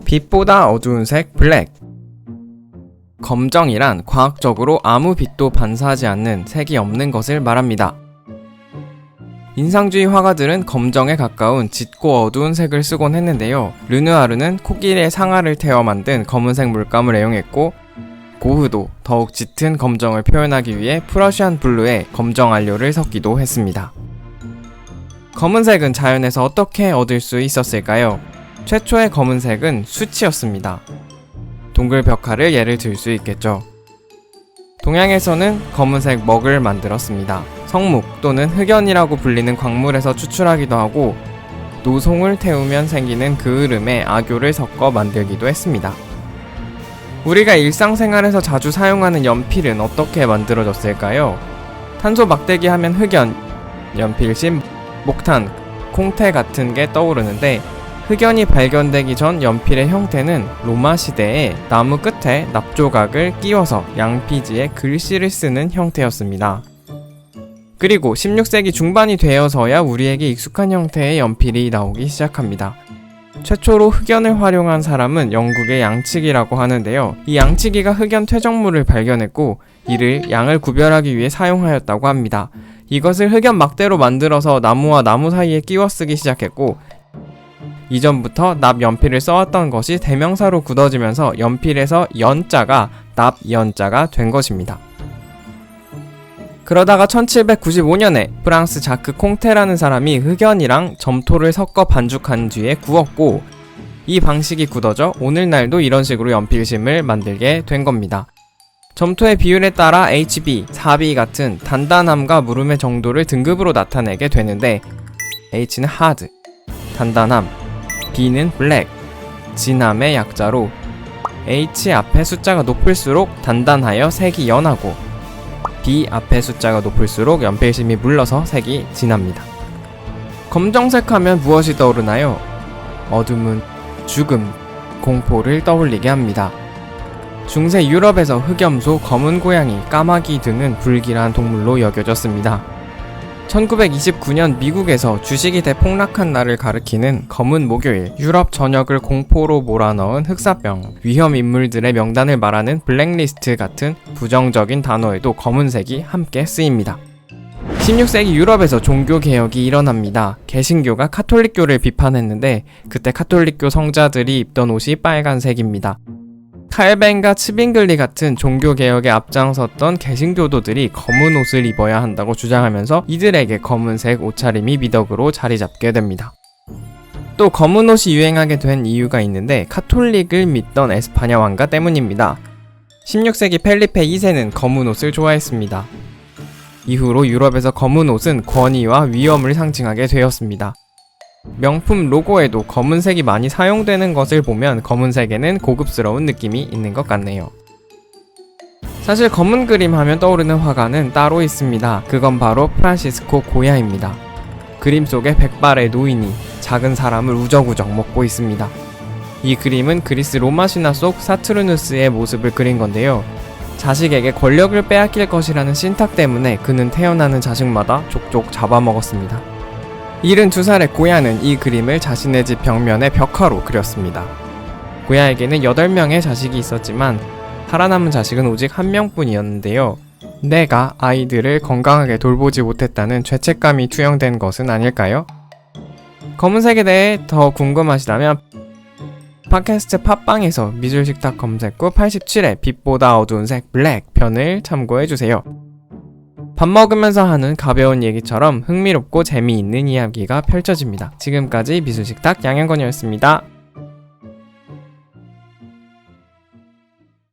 빛보다 어두운 색 블랙. 검정이란 과학적으로 아무 빛도 반사하지 않는 색이 없는 것을 말합니다. 인상주의 화가들은 검정에 가까운 짙고 어두운 색을 쓰곤 했는데요. 르누아르는 코끼리의 상아를 태워 만든 검은색 물감을 애용했고, 고흐도 더욱 짙은 검정을 표현하기 위해 프러시안 블루에 검정 안료를 섞기도 했습니다. 검은색은 자연에서 어떻게 얻을 수 있었을까요? 최초의 검은색은 수치였습니다. 동글 벽화를 예를 들 수 있겠죠. 동양에서는 검은색 먹을 만들었습니다. 성묵 또는 흑연이라고 불리는 광물에서 추출하기도 하고, 노송을 태우면 생기는 그을음에 악효를 섞어 만들기도 했습니다. 우리가 일상생활에서 자주 사용하는 연필은 어떻게 만들어졌을까요? 탄소 막대기 하면 흑연, 연필심, 목탄, 콩테 같은 게 떠오르는데, 흑연이 발견되기 전 연필의 형태는 로마 시대에 나무 끝에 납조각을 끼워서 양피지에 글씨를 쓰는 형태였습니다. 그리고 16세기 중반이 되어서야 우리에게 익숙한 형태의 연필이 나오기 시작합니다. 최초로 흑연을 활용한 사람은 영국의 양치기라고 하는데요. 이 양치기가 흑연 퇴적물을 발견했고, 이를 양을 구별하기 위해 사용하였다고 합니다. 이것을 흑연 막대로 만들어서 나무와 나무 사이에 끼워 쓰기 시작했고, 이전부터 납연필을 써왔던 것이 대명사로 굳어지면서 연필에서 연자가 납연자가 된 것입니다. 그러다가 1795년에 프랑스 자크 콩테라는 사람이 흑연이랑 점토를 섞어 반죽한 뒤에 구웠고, 이 방식이 굳어져 오늘날도 이런 식으로 연필심을 만들게 된 겁니다. 점토의 비율에 따라 HB, 4B 같은 단단함과 무름의 정도를 등급으로 나타내게 되는데, H는 hard, 단단함, B는 블랙, 진함의 약자로 H 앞에 숫자가 높을수록 단단하여 색이 연하고, B 앞에 숫자가 높을수록 연필심이 물러서 색이 진합니다. 검정색 하면 무엇이 떠오르나요? 어둠은 죽음, 공포를 떠올리게 합니다. 중세 유럽에서 흑염소, 검은 고양이, 까마귀 등은 불길한 동물로 여겨졌습니다. 1929년 미국에서 주식이 대폭락한 날을 가리키는 검은 목요일, 유럽 전역을 공포로 몰아넣은 흑사병, 위험 인물들의 명단을 말하는 블랙리스트 같은 부정적인 단어에도 검은색이 함께 쓰입니다. 16세기 유럽에서 종교개혁이 일어납니다. 개신교가 카톨릭교를 비판했는데, 그때 카톨릭교 성자들이 입던 옷이 빨간색입니다. 칼벤과 츠빙글리 같은 종교개혁에 앞장섰던 개신교도들이 검은 옷을 입어야 한다고 주장하면서 이들에게 검은색 옷차림이 미덕으로 자리잡게 됩니다. 또 검은 옷이 유행하게 된 이유가 있는데, 카톨릭을 믿던 에스파냐 왕가 때문입니다. 16세기 펠리페 2세는 검은 옷을 좋아했습니다. 이후로 유럽에서 검은 옷은 권위와 위엄을 상징하게 되었습니다. 명품 로고에도 검은색이 많이 사용되는 것을 보면 검은색에는 고급스러운 느낌이 있는 것 같네요. 사실 검은 그림 하면 떠오르는 화가는 따로 있습니다. 그건 바로 프란시스코 고야입니다. 그림 속에 백발의 노인이 작은 사람을 우적우적 먹고 있습니다. 이 그림은 그리스 로마 신화 속 사투르누스의 모습을 그린 건데요. 자식에게 권력을 빼앗길 것이라는 신탁 때문에 그는 태어나는 자식마다 족족 잡아먹었습니다. 72살의 고야는 이 그림을 자신의 집 벽면에 벽화로 그렸습니다. 고야에게는 8명의 자식이 있었지만 살아남은 자식은 오직 1명뿐이었는데요. 내가 아이들을 건강하게 돌보지 못했다는 죄책감이 투영된 것은 아닐까요? 검은색에 대해 더 궁금하시다면 팟캐스트 팟빵에서 미술식탁 검색 후 87회 빛보다 어두운 색 블랙 편을 참고해주세요. 밥 먹으면서 하는 가벼운 얘기처럼 흥미롭고 재미있는 이야기가 펼쳐집니다. 지금까지 미술식탁 양현건이었습니다.